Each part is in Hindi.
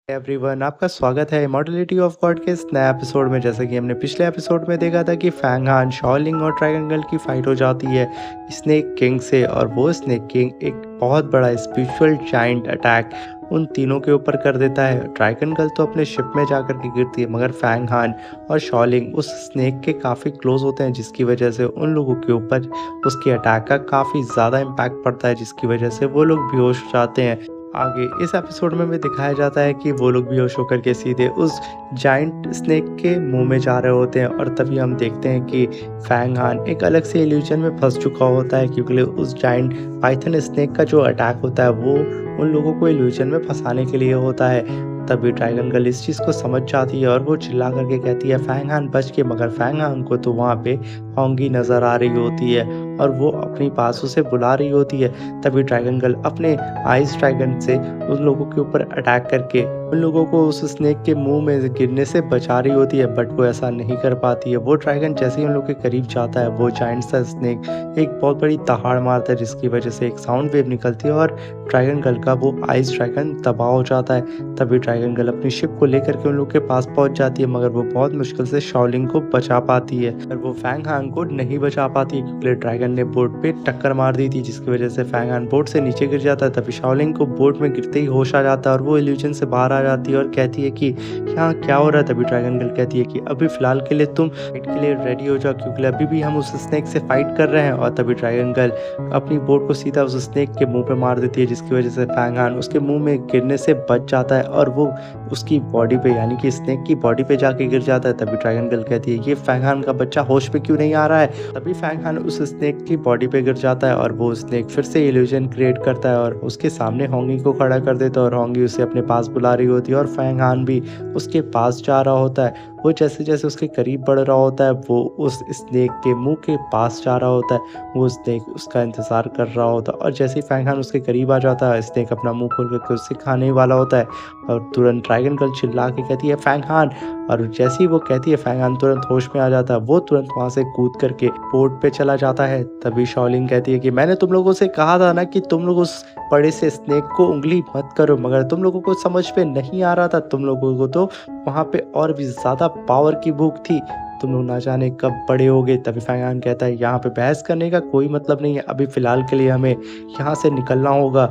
एवरीवन, आपका स्वागत है इमॉर्टलिटी ऑफ गॉड के इस नए एपिसोड में। जैसे कि हमने पिछले एपिसोड में देखा था कि फैंग हान, शाओलिंग और ट्रायंगल की फाइट हो जाती है स्नेक किंग से, और वो स्नेक किंग एक बहुत बड़ा स्पिरिचुअल जाइंट अटैक उन तीनों के ऊपर कर देता है। ट्रायंगल तो अपने शिप में जाकर के गिरती है, मगर फैंग हान और शाओलिंग उस स्नेक के काफ़ी क्लोज होते हैं, जिसकी वजह से उन लोगों के ऊपर उसके अटैक का काफ़ी ज़्यादा इम्पैक्ट पड़ता है, जिसकी वजह से वो लोग बेहोश हो जाते हैं। आगे इस एपिसोड में भी दिखाया जाता है कि वो लोग बेहोश होकर के सीधे उस जाइंट स्नेक के मुंह में जा रहे होते हैं, और तभी हम देखते हैं कि फैंग हान एक अलग से इल्यूजन में फंस चुका होता है, क्योंकि उस जाइंट पाइथन स्नेक का जो अटैक होता है वो उन लोगों को इल्यूजन में फंसाने के लिए होता है। तभी ट्रायंगल इस चीज़ को समझ जाती है और वो चिल्ला करके कहती है फैंग हान बच के, मगर फैंग हान को तो वहाँ पे होंगी नज़र आ रही होती है और वो अपनी पास उसे बुला रही होती है। तभी ट्रायंगल अपने आइस ड्रैगन से उन लोगों के ऊपर अटैक करके उन लोगों को उस स्नेक के मुंह में गिरने से बचा रही होती है, बट वो ऐसा नहीं कर पाती है। वो ड्रैगन जैसे ही उन लोग के करीब जाता है, वो जाइंट सा स्नेक एक बहुत बड़ी दहाड़ मारता है, जिसकी वजह से एक साउंड वेव निकलती है और ट्रायंगल का वो आइस ड्रैगन तबाह हो जाता है। तभी ट्रायंगल अपनी शिप को लेकर के उन लोग के पास पहुंच जाती है, मगर वो बहुत मुश्किल से शाओलिंग को बचा पाती है, पर वो फैंग हान को नहीं बचा पाती, क्योंकि ड्रैगन ने बोट पे टक्कर मार दी थी, जिसकी वजह से फैंग हान बोट से नीचे गिर जाता है। तभी शाओलिंग को बोट में गिरते ही होश आ जाता है और वो इल्यूजन से बाहर आ जाती है और कहती है कि यहाँ क्या हो रहा है। तभी ट्रायंगल कहती है कि अभी फिलहाल के लिए तुम फाइट के लिए रेडी हो जाओ, क्योंकि अभी भी हम उस स्नेक से फाइट कर रहे हैं। और तभी ट्रायंगल अपनी बोट को सीधा उस स्नेक के मुंह पे मार देती है, जिसकी वजह से फैंग हान उसके मुंह में गिरने से बच जाता है और वो उसकी बॉडी पे यानी कि स्नेक की बॉडी पे जाके गिर जाता है। तभी ट्रायंगल कहती है ये फैंग हान का बच्चा होश पे क्यों नहीं आ रहा है। तभी फैंग हान उस स्नेक की बॉडी पे गिर जाता है और वो स्नेक फिर से इल्यूजन क्रिएट करता है और उसके सामने होंगी को खड़ा कर देता है, और होंगी उसे अपने पास बुला रही होती है और फैंग हान भी उसके पास जा रहा होता है। वो जैसे जैसे उसके करीब बढ़ रहा होता है, वो उस स्नेक के मुंह के पास जा रहा होता है। वो स्नेक उसका इंतजार कर रहा होता है, और जैसे ही फैंग हान उसके करीब आ जाता है, स्नेक अपना मुंह खोल करके उससे खाने वाला होता है, और तुरंत ट्रायंगल चिल्ला के कहती है फैंग हान, और जैसे ही वो कहती है फैंग हान तुरंत होश में आ जाता है। वो तुरंत वहां से कूद करके बोट पे चला जाता है। तभी शाओलिंग कहती है कि मैंने तुम लोगों से कहा था ना कि तुम लोग उस बड़े से स्नेक को उंगली मत करो, मगर तुम लोगों को समझ पे नहीं आ रहा था। तुम लोगों को तो वहां पे और भी ज्यादा पावर की भूख थी, तुम लोग ना जाने कब बड़े होगे। तभी फैंग हान कहता है यहाँ पे बहस करने का कोई मतलब नहीं है, अभी फिलहाल के लिए हमें यहाँ से निकलना होगा।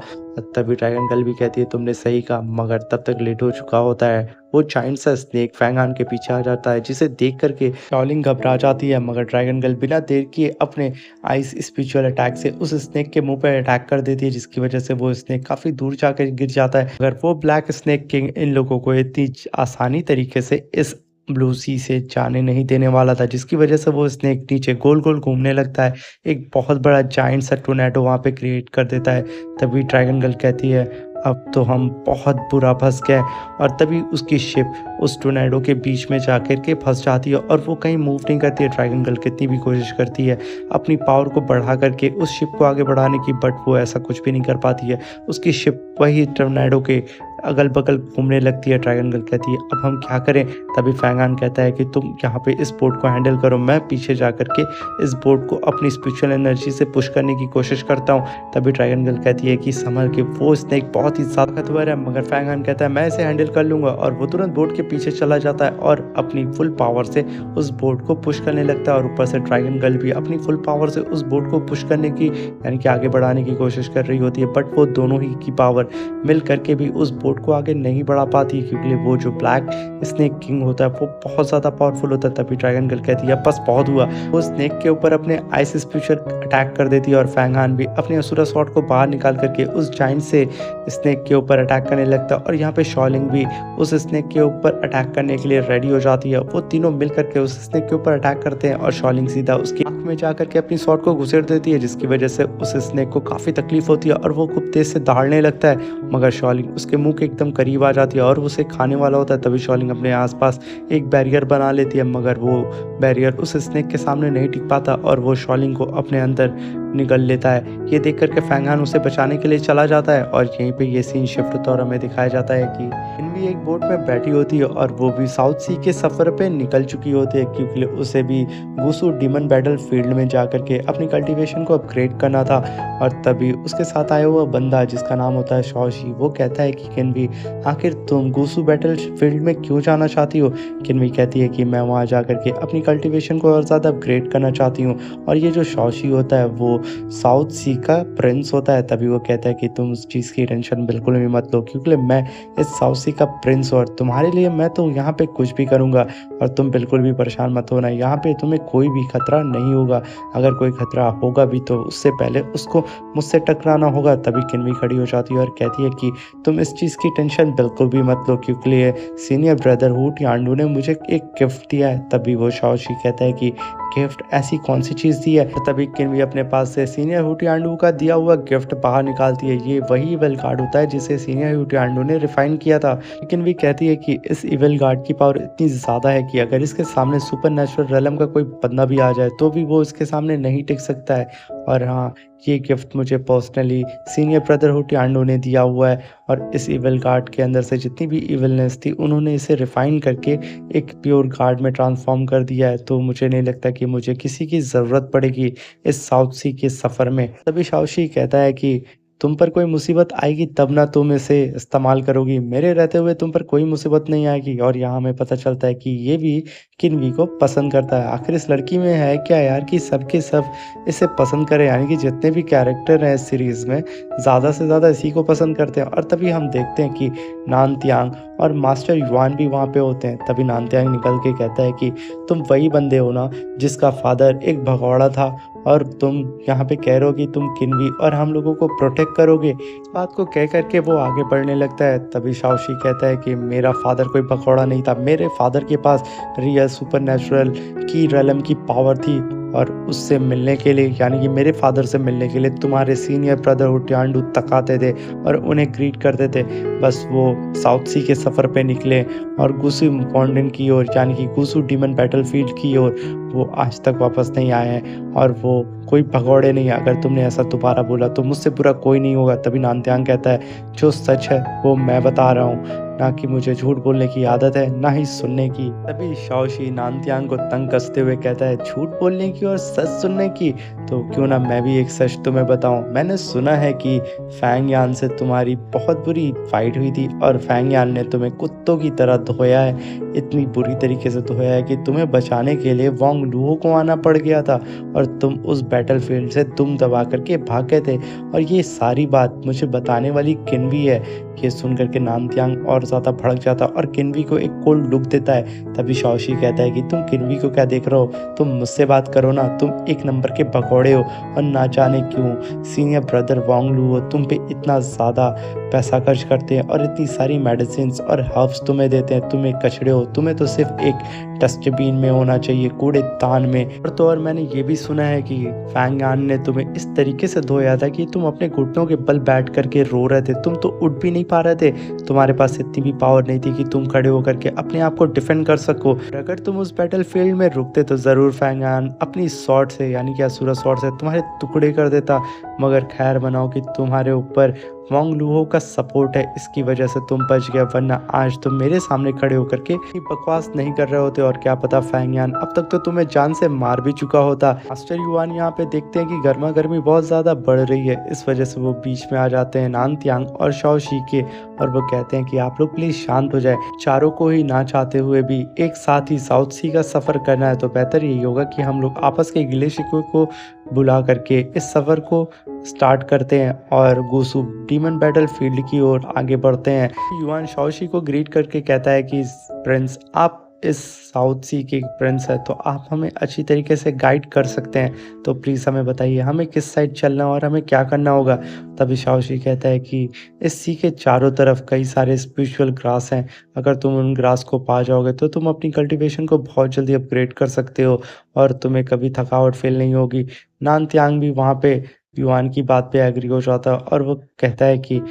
तभी ट्रायंगल भी कहती है तुमने सही कहा, मगर तब तक लेट हो चुका होता है। वो जाइंट सा स्नेक फैंग हान के पीछे आ जाता है, जिसे देख करके शाओलिंग घबरा जाती है, मगर ट्रायंगल बिना देर किए अपने आइस स्पिरिचुअल अटैक से उस स्नेक के मुंह पर अटैक कर देती है, जिसकी वजह से वो स्नेक काफी दूर जाकर गिर जाता है। मगर वो ब्लैक स्नेक किंग इन लोगों को इतनी आसानी तरीके से इस ब्लू सी से जाने नहीं देने वाला था, जिसकी वजह से वो स्नेक नीचे गोल गोल घूमने लगता है। एक बहुत बड़ा जाइंट सा टोर्नेडो वहाँ पे क्रिएट कर देता है। तभी ट्रायंगल कहती है अब तो हम बहुत बुरा फंस गए, और तभी उसकी शिप उस टोर्नेडो के बीच में जाकर के फंस जाती है और वो कहीं मूव नहीं करती है। ट्रायंगल कितनी भी कोशिश करती है अपनी पावर को बढ़ा करके उस शिप को आगे बढ़ाने की, बट वो ऐसा कुछ भी नहीं कर पाती है। उसकी शिप वही टोर्नेडो के अगल बगल घूमने लगती है। ट्रायंगल कहती है अब हम क्या करें। तभी फैंग हान कहता है कि तुम यहाँ पे इस बोट को हैंडल करो, मैं पीछे जा करके इस बोट को अपनी स्पिरिचुअल एनर्जी से पुश करने की कोशिश करता हूँ। तभी ट्रायंगल कहती है कि संभल के, वो स्नेक बहुत ही ज्यादा ताकतवर है, मगर फैंग हान कहता है मैं इसे हैंडल कर लूंगा, और वो तुरंत बोट के पीछे चला जाता है और अपनी फुल पावर से उस बोट को पुश करने लगता है। और ऊपर से ट्रायंगल भी अपनी फुल पावर से उस बोट को पुश करने की यानी कि आगे बढ़ाने की कोशिश कर रही होती है, बट वो दोनों ही की पावर मिल करके भी उस बोट को आगे नहीं बढ़ा पाती है, क्योंकि वो जो ब्लैक स्नेक किंग होता है वो बहुत ज्यादा पावरफुल होता है। तभी ट्रायंगल कहती है बस बहुत हुआ, वो स्नेक के ऊपर अपने आइस स्पिरिचुअल अटैक कर देती है, और फैंग हान भी अपने असुरा स्वॉर्ड को बाहर निकाल करके उस जाइंट से स्नेक के ऊपर अटैक करने लगता है। और यहाँ पे शाओलिंग भी उस स्नेक के ऊपर अटैक करने के लिए रेडी हो जाती है। वो तीनों मिल करके उस स्नेक के ऊपर अटैक करते हैं, और शाओलिंग सीधा उसकी आंख में जा करके अपनी स्वॉर्ड को घुसेड़ देती है, जिसकी वजह से उस स्नेक को काफी तकलीफ होती है और वो खूब तेज से दहाड़ने लगता है, मगर शाओलिंग उसके मुंह के एकदम करीब आ जाती है और उसे खाने वाला होता है। तभी शाओलिंग अपने आसपास एक बैरियर बना लेती है, मगर वो बैरियर उस स्नेक के सामने नहीं टिक पाता और वो शाओलिंग को अपने अंदर निगल लेता है। ये देख करके फैंग हान उसे बचाने के लिए चला जाता है, और यहीं पे ये सीन शिफ्ट होता है और हमें दिखाया जाता है कि इनवी एक बोट में बैठी होती है और वो भी साउथ सी के सफर पे निकल चुकी होती है, क्योंकि उसे भी गुसू डीमन बैटल फील्ड में जाकर के अपनी कल्टीवेशन को अपग्रेड करना था। और तभी उसके साथ आया हुआ बंदा जिसका नाम होता है शॉशी, वो कहता है कि किनवी, आखिर तुम गुसु बैटल फील्ड में क्यों जाना चाहती हो? किनवी कहती है कि मैं वहाँ जा कर के अपनी कल्टीवेशन को और ज़्यादा अपग्रेड करना चाहती हूँ। और ये जो शाओशी होता है वो साउथ सी का प्रिंस होता है। तभी वो कहता है कि तुम उस चीज़ की टेंशन बिल्कुल भी मत लो, क्योंकि मैं इस साउथ सी का प्रिंस हूँ और तुम्हारे लिए मैं तो यहाँ पे कुछ भी करूँगा और तुम बिल्कुल भी परेशान मत होना। यहाँ पे तुम्हें कोई भी खतरा नहीं होगा। अगर कोई खतरा होगा भी तो उससे पहले उसको मुझसे टकराना होगा। तभी किनवी खड़ी हो जाती है और कहती है कि तुम इस चीज़ की टेंशन बिल्कुल भी मत लो, क्योंकि ये सीनियर ब्रदरहुड यांडू ने मुझे एक गिफ्ट दिया है। तभी वो शाओशी कहता है कि गिफ्ट, ऐसी कौन सी चीज़ दी है? तभी किनवी अपने पास से सीनियर हुटियांडू का दिया हुआ गिफ्ट बाहर निकालती है। ये वही इविल गार्ड होता है जिसे सीनियर हुटियांडू ने रिफाइन किया था। किनवी कहती है कि इस इविल गार्ड की पावर इतनी ज़्यादा है कि अगर इसके सामने सुपर नेचुरल रेलम का कोई बंदा भी आ जाए तो भी वो इसके सामने नहीं टिक सकता है। और हाँ, ये गिफ्ट मुझे पर्सनली सीनियर ब्रदरहुड यांडो ने दिया हुआ है और इस इविल गार्ड के अंदर से जितनी भी इविलनेस थी उन्होंने इसे रिफाइन करके एक प्योर गार्ड में ट्रांसफॉर्म कर दिया है। तो मुझे नहीं लगता कि मुझे किसी की ज़रूरत पड़ेगी इस साउथ सी के सफ़र में। तभी शाओशी कहता है कि तुम पर कोई मुसीबत आएगी तब ना तुम इसे इस्तेमाल करोगी, मेरे रहते हुए तुम पर कोई मुसीबत नहीं आएगी। और यहाँ हमें पता चलता है कि ये भी किनवी को पसंद करता है। आखिर इस लड़की में है क्या यार कि सब के सब इसे पसंद करें, यानी कि जितने भी कैरेक्टर हैं इस सीरीज़ में ज़्यादा से ज़्यादा इसी को पसंद करते हैं। और तभी हम देखते हैं कि नानत्यांग और मास्टर युआन भी वहाँ पे होते हैं। तभी नानत्यांग निकल के कहता है कि तुम वही बंदे हो ना जिसका फादर एक भगौड़ा था और तुम यहाँ पे कह रहे हो कि तुम किनवी और हम लोगों को प्रोटेक्ट करोगे। इस बात को कह करके वो आगे बढ़ने लगता है। तभी शाओशी कहता है कि मेरा फादर कोई भगौड़ा नहीं था, मेरे फादर के पास रियल सुपरनैचुरल की रेलम की पावर थी और उससे मिलने के लिए, यानी कि मेरे फादर से मिलने के लिए तुम्हारे सीनियर ब्रदरहुड यांडू तक आते थे और उन्हें ग्रीट करते थे। बस वो साउथ सी के सफ़र पे निकले और गुसु मॉन्डेन की ओर, यानी कि गुसु डीमन बैटलफील्ड की ओर वो आज तक वापस नहीं आए हैं और वो कोई भगौड़े नहीं है। अगर तुमने ऐसा दोबारा बोला तो मुझसे बुरा कोई नहीं होगा। तभी नानत्यांग कहता है जो सच है वो मैं बता रहा हूँ, ना कि मुझे झूठ बोलने की आदत है ना ही सुनने की। तभी शाओशी नानत्यांग को तंग कसते हुए कहता है झूठ बोलने की और सच सुनने की, तो क्यों ना मैं भी एक सच तुम्हें बताऊं। मैंने सुना है कि फैंग यान से तुम्हारी बहुत बुरी फाइट हुई थी और फैंग यान ने तुम्हें कुत्तों की तरह धोया है, इतनी बुरी तरीके से धोया है कि तुम्हें बचाने के लिए वोंग लुओ को आना पड़ गया था और तुम उस बैटलफील्ड से दुम दबा करके भाग गए थे। और ये सारी बात मुझे बताने वाली किनवी है। ये सुन करके नानत्यांग और ज़्यादा भड़क जाता और किनवी को एक कोल्ड लुक देता है। तभी शाओशी कहता है कि तुम किनवी को क्या देख रहे हो, तुम मुझसे बात करो ना, तुम एक नंबर के भगौड़े हो और ना जाने क्यों सीनियर ब्रदर वोंग लुओ तुम पे इतना ज़्यादा पैसा खर्च करते हैं और इतनी सारी मेडिसिन्स और हर्ब्स तुम्हें देते हैं। तुम एक कचड़े हो, तुम्हें तो सिर्फ एक डस्टबिन में होना चाहिए, कूड़ेदान में। और तो और मैंने ये भी सुना है कि फैंग यान ने तुम्हें इस तरीके से धोया था कि तुम अपने घुटनों के बल बैठ करके रो रहे थे, तुम तो उठ भी नहीं पा रहे थे, तुम्हारे पास इतनी भी पावर नहीं थी कि तुम खड़े होकर के अपने आप को डिफेंड कर सको। अगर तुम उस बैटलफील्ड में रुकते तो ज़रूर फैंग यान अपनी स्वॉर्ड से, यानी कि असुरा स्वॉर्ड से तुम्हारे टुकड़े कर देता। मगर खैर बनाओ कि तुम्हारे ऊपर वोंग लुओ का सपोर्ट है, इसकी वजह से तुम बच गए, वरना आज तुम मेरे सामने खड़े होकर के बकवास नहीं कर रहे होते और क्या पता फैंग यान अब तक तो तुम्हें जान से मार भी चुका होता। मास्टर युआन यहाँ पे देखते हैं कि गर्मा गर्मी बहुत ज़्यादा बढ़ रही है, इस वजह से वो बीच में आ जाते हैं नानत्यांग और शाओशी के और वो कहते हैं कि आप लोग प्लीज़ शांत हो जाए। चारों को ही ना चाहते हुए भी एक साथ ही साउथ सी का सफ़र करना है, तो बेहतर यही होगा कि हम लोग आपस के गिले शिकवे को बुला करके इस सफ़र को स्टार्ट करते हैं और गुसु डीमन बैटलफील्ड की ओर आगे बढ़ते हैं। युआन शाओशी को ग्रीट करके कहता है कि प्रिंस, आप इस साउथ सी के प्रिंस है तो आप हमें अच्छी तरीके से गाइड कर सकते हैं, तो प्लीज़ हमें बताइए हमें किस साइड चलना और हमें क्या करना होगा। तभी शाओशी कहता है कि इस सी के चारों तरफ कई सारे स्पिरिचुअल ग्रास हैं, अगर तुम उन ग्रास को पा जाओगे तो तुम अपनी कल्टीवेशन को बहुत जल्दी अपग्रेड कर सकते हो और तुम्हें कभी थकावट फील नहीं होगी। नानत्यांग भी वहाँ पे युआन की बात पे एग्री हो जाता है और वो कहता है कि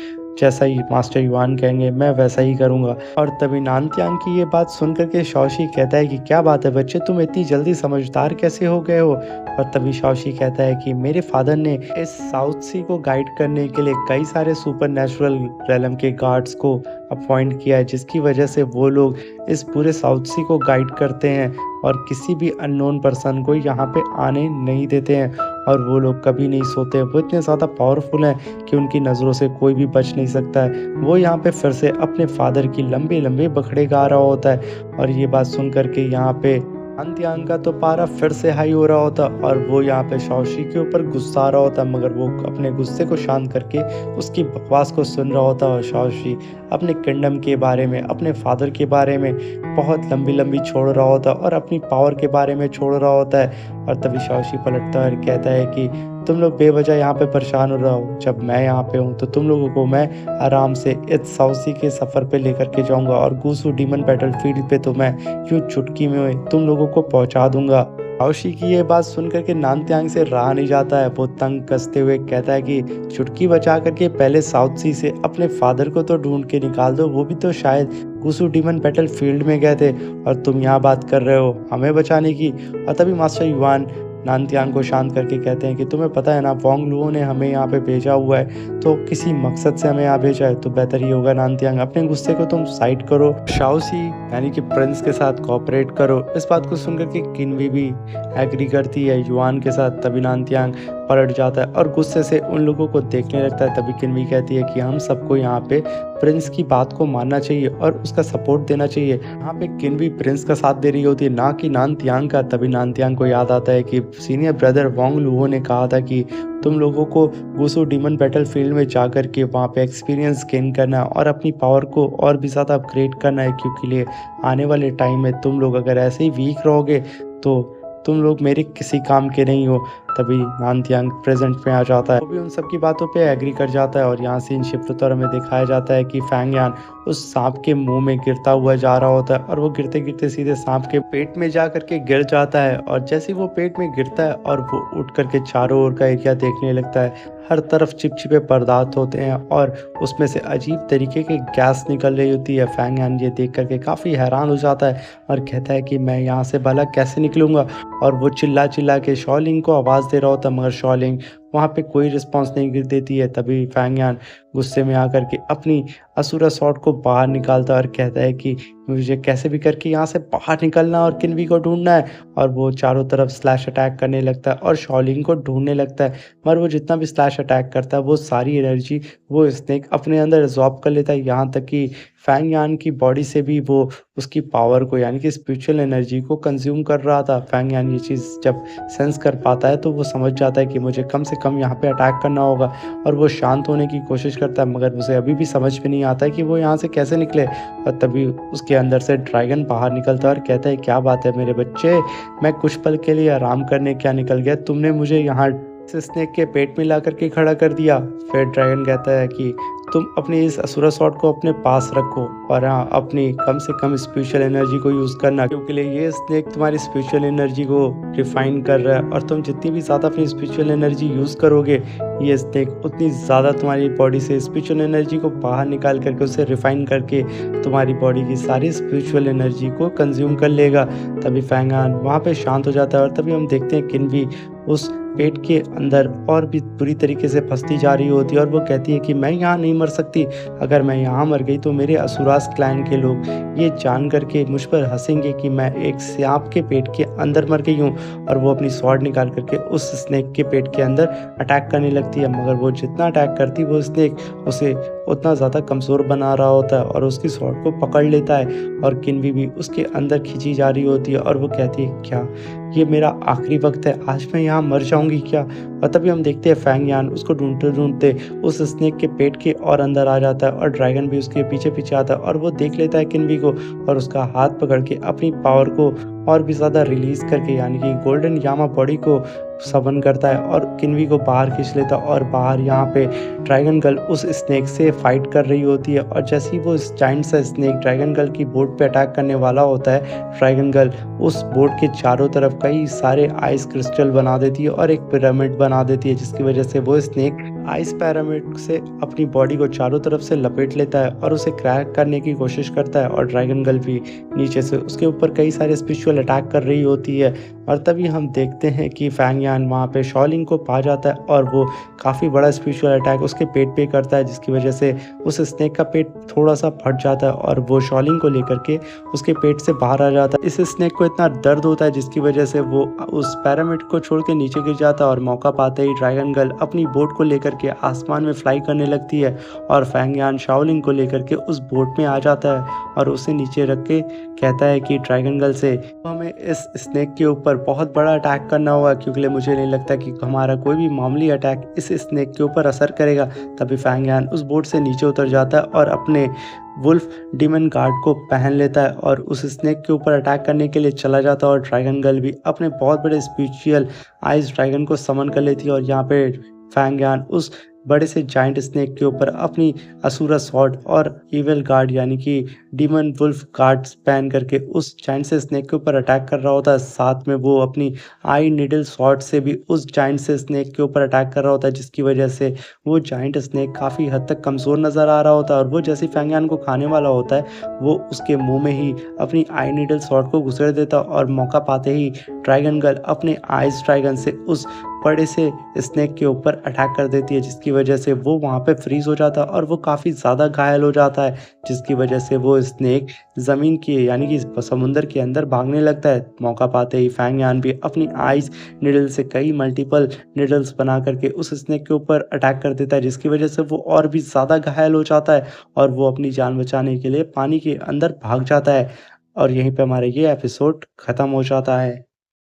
जैसा ही मास्टर युआन कहेंगे मैं वैसा ही करूँगा। और तभी नानत्यांग की ये बात सुन करके शाओशी कहता है कि क्या बात है बच्चे, तुम इतनी जल्दी समझदार कैसे हो गए हो। और तभी शाओशी कहता है कि मेरे फादर ने इस साउथ सी को गाइड करने के लिए कई सारे सुपर नेचुरल रेलम के गार्ड्स को अपॉइंट किया है, जिसकी वजह से वो लोग इस पूरे साउथ सी को गाइड करते हैं और किसी भी अननोन पर्सन को यहाँ पे आने नहीं देते हैं। और वो लोग कभी नहीं सोते। वो इतने ज़्यादा पावरफुल हैं कि उनकी नज़रों से कोई भी बच नहीं सकता है। वो यहाँ पे फिर से अपने फादर की लंबे-लंबे बखड़े गा रहा होता है और ये बात सुन कर के यहाँ पे अंत्यांग का तो पारा फिर से हाई हो रहा होता और वो यहाँ पे शाओशी के ऊपर गुस्सा आ रहा होता, मगर वो अपने गुस्से को शांत करके उसकी बकवास को सुन रहा होता। और शाओशी अपने किंगडम के बारे में, अपने फादर के बारे में बहुत लंबी-लंबी छोड़ रहा होता और अपनी पावर के बारे में छोड़ रहा होता है। और तभी शाओशी पलटता है और कहता है कि तुम लोग बेवजह यहाँ पे परेशान हो रहे हो। जब मैं यहाँ पे हूँ तो तुम लोगों को मैं आराम से इस साउसी के सफ़र पे लेकर के जाऊँगा और गुसु डीमन बैटलफील्ड पे तो मैं यूँ चुटकी में तुम लोगों को पहुँचा दूँगा। शाओशी की ये बात सुन कर के नानत्यांग से रहा नहीं जाता है। वो तंग कसते हुए कहता है कि चुटकी बचा करके पहले साउथ सी से अपने फादर को तो ढूंढ के निकाल दो, वो भी तो शायद गुसु डीमन बैटलफील्ड में गए थे और तुम यहाँ बात कर रहे हो हमें बचाने की। और तभी मास्टर युआन नानत्यांग को शांत करके कहते हैं कि तुम्हें पता है ना, वांग लुओ ने हमें यहाँ पे भेजा हुआ है, तो किसी मकसद से हमें यहाँ भेजा है, तो बेहतर ये होगा नानत्यांग अपने गुस्से को तुम साइड करो, शाओसी यानी कि प्रिंस के साथ कोऑपरेट करो। इस बात को सुनकर के किन्वी भी एग्री करती है युआन के साथ। तभी नानत्यांग पलट जाता है और गुस्से से उन लोगों को देखने लगता है। तभी किन्वी कहती है कि हम सबको यहाँ पे प्रिंस की बात को मानना चाहिए और उसका सपोर्ट देना चाहिए। यहाँ पे किन्वी प्रिंस का साथ दे रही होती है, ना कि नानत्यांग का। तभी नानत्यांग को याद आता है कि सीनियर ब्रदर वांग लुओ ने कहा था कि तुम लोगों को गुसु डीमन बैटलफील्ड में जाकर के वहाँ पे एक्सपीरियंस गेन करना है और अपनी पावर को और भी ज़्यादा अपग्रेड करना है, क्योंकि लिए आने वाले टाइम में तुम लोग अगर ऐसे ही वीक रहोगे तो तुम लोग मेरे किसी काम के नहीं हो। तभी नानत्यांग प्रेजेंट में आ जाता है, वो भी उन सब की बातों पे एग्री कर जाता है। और यहाँ सीन शिफ्ट होता में दिखाया जाता है कि फैंग यान उस सांप के मुंह में गिरता हुआ जा रहा होता है और वो गिरते गिरते सीधे सांप के पेट में जा करके गिर जाता है। और जैसे ही वो पेट में गिरता है और वो उठ करके चारों ओर का एरिया देखने लगता है, हर तरफ चिपचिपे पदार्थ होते हैं और उसमें से अजीब तरीके की गैस निकल रही होती है। फैंग यान ये देख करके काफ़ी हैरान हो जाता है और कहता है कि मैं यहाँ से भला कैसे निकलूँगा। और वो चिल्ला चिल्ला के शॉलिंग को आवाज़ दे रहा होता, मगर शॉलिंग वहाँ पे कोई रिस्पांस नहीं गिर देती है। तभी फैंग यान गुस्से में आकर के अपनी असुरा शॉट को बाहर निकालता है और कहता है कि मुझे कैसे भी करके यहाँ से बाहर निकलना और किन्वी को ढूंढना है। और वो चारों तरफ स्लैश अटैक करने लगता है और शॉलिंग को ढूंढने लगता है, मगर वो जितना भी स्लैश अटैक करता है वो सारी एनर्जी वो स्नेक अपने अंदर एब्जॉर्ब कर लेता है। यहाँ तक कि फैंग यान की बॉडी से भी वो उसकी पावर को यानी कि स्पिरिचुअल एनर्जी को कंज्यूम कर रहा था। फैंग यान ये चीज़ जब सेंस कर पाता है तो वो समझ जाता है कि मुझे कम से कम यहाँ पे अटैक करना होगा और वो शांत होने की कोशिश करता है, मगर उसे अभी भी समझ में नहीं आता है कि वो यहाँ से कैसे निकले। और तभी उसके अंदर से ड्रैगन बाहर निकलता है और कहता है क्या बात है मेरे बच्चे, मैं कुछ पल के लिए आराम करने क्या निकल गया, तुमने मुझे यहाँ स्नेक के पेट में ला करके खड़ा कर दिया। फिर ड्रैगन कहता है कि तुम अपनी इस असुरा शॉट को अपने पास रखो और हाँ अपनी कम से कम स्पिरिचुअल एनर्जी को यूज़ करना, क्योंकि ये स्नेक तुम्हारी स्पिरिचुअल एनर्जी को रिफाइन कर रहा है और तुम जितनी भी ज़्यादा अपनी स्पिरिचुअल एनर्जी यूज़ करोगे ये स्नेक उतनी ज़्यादा तुम्हारी बॉडी से स्पिरिचुअल एनर्जी को बाहर निकाल करके उसे रिफाइन करके तुम्हारी बॉडी की सारी स्पिरिचुअल एनर्जी को कंज्यूम कर लेगा। तभी फैंग यान वहाँ पे शांत हो जाता है और तभी हम देखते हैं किन्वी उस पेट के अंदर और भी बुरी तरीके से फंसती जा रही होती है और वो कहती है कि मैं यहाँ नहीं मर सकती, अगर मैं यहाँ मर गई तो मेरे असुरास क्लैन के लोग ये जान करके मुझ पर हंसेंगे कि मैं एक सांप के पेट के अंदर मर गई हूँ। और वो अपनी स्वॉर्ड निकाल करके उस स्नेक के पेट के अंदर अटैक करने लगती है, मगर वो जितना अटैक करती वो स्नेक उसे उतना ज़्यादा कमज़ोर बना रहा होता है और उसकी स्वॉर्ड को पकड़ लेता है और किन्वी भी उसके अंदर खींची जा रही होती है और वो कहती है क्या ये मेरा आखिरी वक्त है, आज मैं यहाँ मर जाऊंगी क्या। और तभी हम देखते हैं फैंग यान उसको ढूंढते ढूंढते उस स्नेक के पेट के और अंदर आ जाता है और ड्रैगन भी उसके पीछे पीछे आता है और वो देख लेता है किन्वी को और उसका हाथ पकड़ के अपनी पावर को और भी ज़्यादा रिलीज करके यानी कि गोल्डन यामा बॉडी को समन करता है और किन्वी को बाहर खींच लेता है। और बाहर यहाँ पे ड्रैगन गर्ल उस स्नेक से फाइट कर रही होती है और जैसे ही वो जाइंट सा स्नेक ड्रैगन गर्ल की बोट पे अटैक करने वाला होता है, ड्रैगन गर्ल उस बोट के चारों तरफ कई सारे आइस क्रिस्टल बना देती है और एक पिरामिड बना देती है, जिसकी वजह से वो स्नेक आइस पिरामिड से अपनी बॉडी को चारों तरफ से लपेट लेता है और उसे क्रैक करने की कोशिश करता है। और ड्रैगन गर्ल भी नीचे से उसके ऊपर कई सारे स्पिरिचुअल अटैक कर रही होती है और तभी हम देखते हैं कि फैंग यान वहाँ पे शॉलिंग को पा जाता है और वो काफ़ी बड़ा स्पिरिचुअल अटैक उसके पेट पे करता है, जिसकी वजह से उस स्नेक का पेट थोड़ा-सा फट जाता है और वो शॉलिंग को लेकर के उसके पेट से बाहर आ जाता है। इस स्नेक को इतना दर्द होता है जिसकी वजह से वो उस पिरामिड को छोड़ के नीचे गिर जाता है और मौका पाते ही ड्रैगन गर्ल अपनी बोट को लेकर के आसमान में फ्लाई करने लगती है और फैंग यान शाओलिंग को लेकर के उस बोट में आ जाता है और उसे नीचे रख के कहता है कि ड्रैगन गर्ल से हमें इस स्नेक के ऊपर बहुत बड़ा अटैक करना होगा, क्योंकि मुझे नहीं लगता कि हमारा कोई भी मामूली अटैक इस स्नेक के ऊपर असर करेगा। तभी फैंग यान उस बोट से नीचे उतर जाता है और अपने वुल्फ डीमन गार्ड को पहन लेता है और उस स्नेक के ऊपर अटैक करने के लिए चला जाता है और ड्रैगन गर्ल भी अपने बहुत बड़े स्पिरिचुअल आइस ड्रैगन को समन कर लेती है और यहाँ पे फैंग यान उस बड़े से जाइंट स्नेक के ऊपर अपनी असुरा स्वॉर्ड और इविल गार्ड यानी कि डीमन वुल्फ गार्ड्स पहन करके उस जाइंट से स्नेक के ऊपर अटैक कर रहा होता है। साथ में वो अपनी आई निडल स्वॉर्ड से भी उस जाइंट से स्नेक के ऊपर अटैक कर रहा होता है, जिसकी वजह से वो जाइंट स्नेक काफ़ी हद तक कमज़ोर नज़र आ रहा होता है और वो जैसे फैंग यान को खाने वाला होता है वो उसके मुंह में ही अपनी आई निडल स्वॉर्ड को घुसेड़ देता है और मौका पाते ही ड्रैगन गर्ल अपने आइस ड्रैगन से उस बड़े से स्नेक के ऊपर अटैक कर देती है, जिसकी वजह से वो वहाँ पे फ्रीज़ हो जाता है और वो काफ़ी ज़्यादा घायल हो जाता है, जिसकी वजह से वो स्नेक ज़मीन की यानी कि समुंदर के अंदर भागने लगता है। मौका पाते ही फैंग यान भी अपनी आइस निडल से कई मल्टीपल निडल्स बना करके उस स्नेक के ऊपर अटैक कर देता है, जिसकी वजह से वो और भी ज़्यादा घायल हो जाता है और वो अपनी जान बचाने के लिए पानी के अंदर भाग जाता है। और यहीं पे हमारा ये एपिसोड ख़त्म हो जाता है।